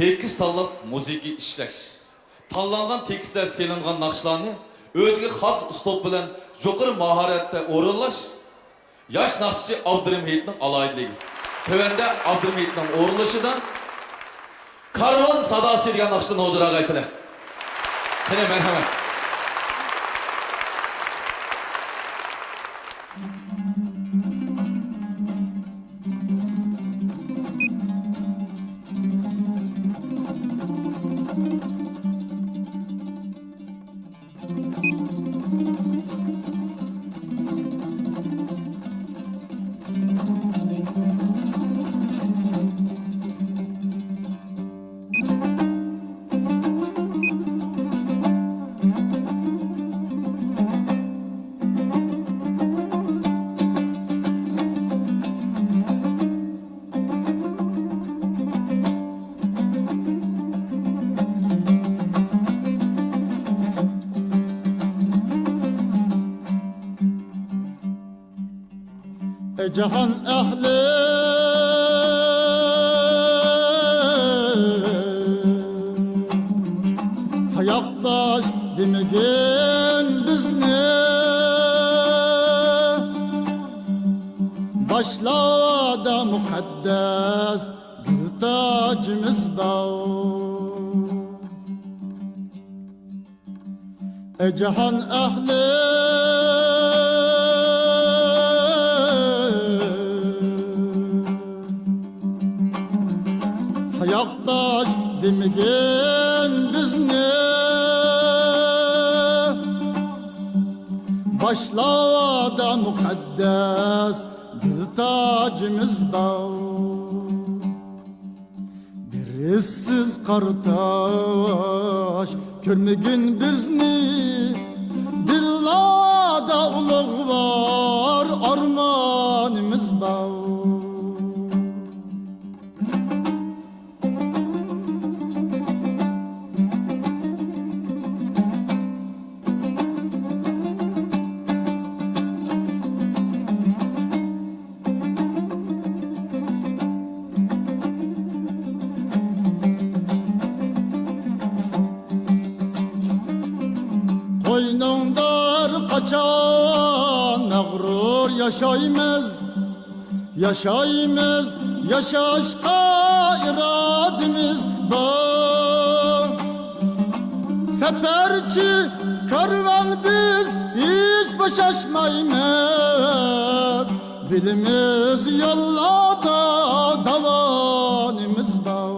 tekis tanlab musiqa ishlash. Tanlangan tekisler selingan naqshlarni o'ziga xos uslub bilan yuqori mahoratda o'rinlash yosh naqshchi Abdurahimning aloyidligi. Tövende Abdurahimning o'rinlashidan Karvan sadası degan naqshni hozir ag'aysizlar. Qani marhamat. Cihan ehli sayaktaş demegin bizni başlarda mukaddes bir tacımız var. Cihan ehli sayaktaş demegin bizni başlarda mukaddes bir tacımız var. Birisiz kardeş görmegin bizni dillada ulug var armanımız var. Koynundan kaçan mağrur yaşayımız, yaşayımız, yaşaşka iradimiz var. Seferçi karvan biz hiç başaşmayımız, bilimiz yollada davanımız var.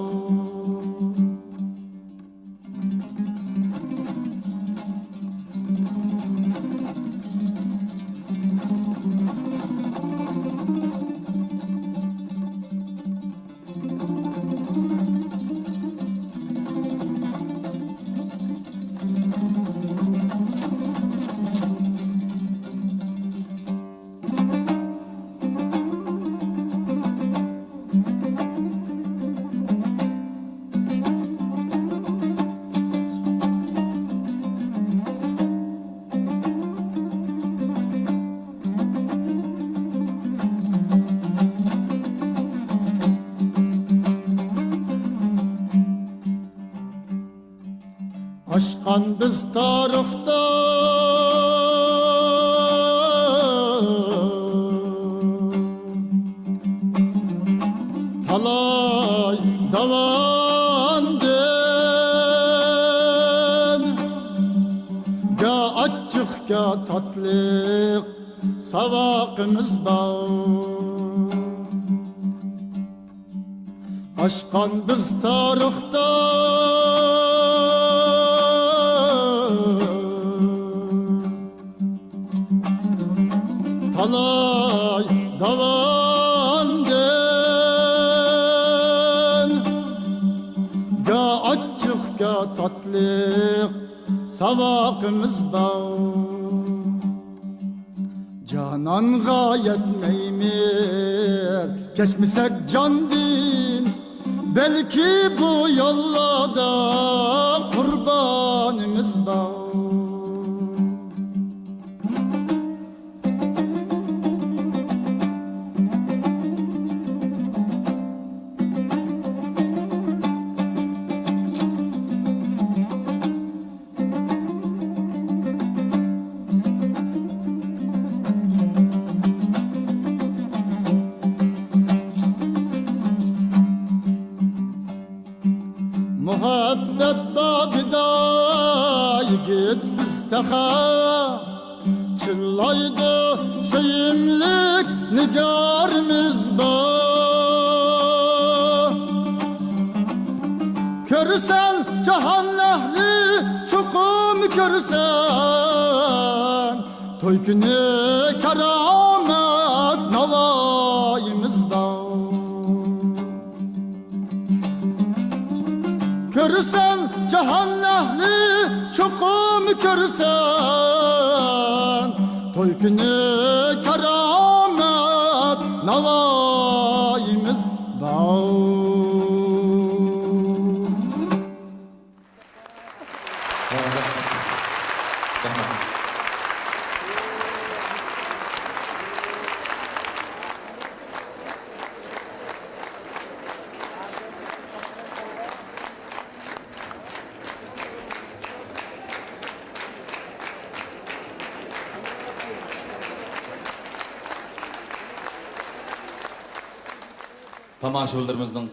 Aşkan biz tarixta talay davandın ga açık ga tatlık savakımız var. Aşkan biz tarixta talay davandın ga açık ga tatlık savakımız var. Cananğa yetmeyimiz geçmişek can din, belki bu yollada kurbanımız var. elbette gida yigit bizteha çıllaydı söyümlük nigarımız bu. Körsen cahan ehli çukum körsen toy günü keramet navayımız var. Körsen cahan ehli çukum körsen toy günü keramet navayımız var. Tomoshabinlarimizning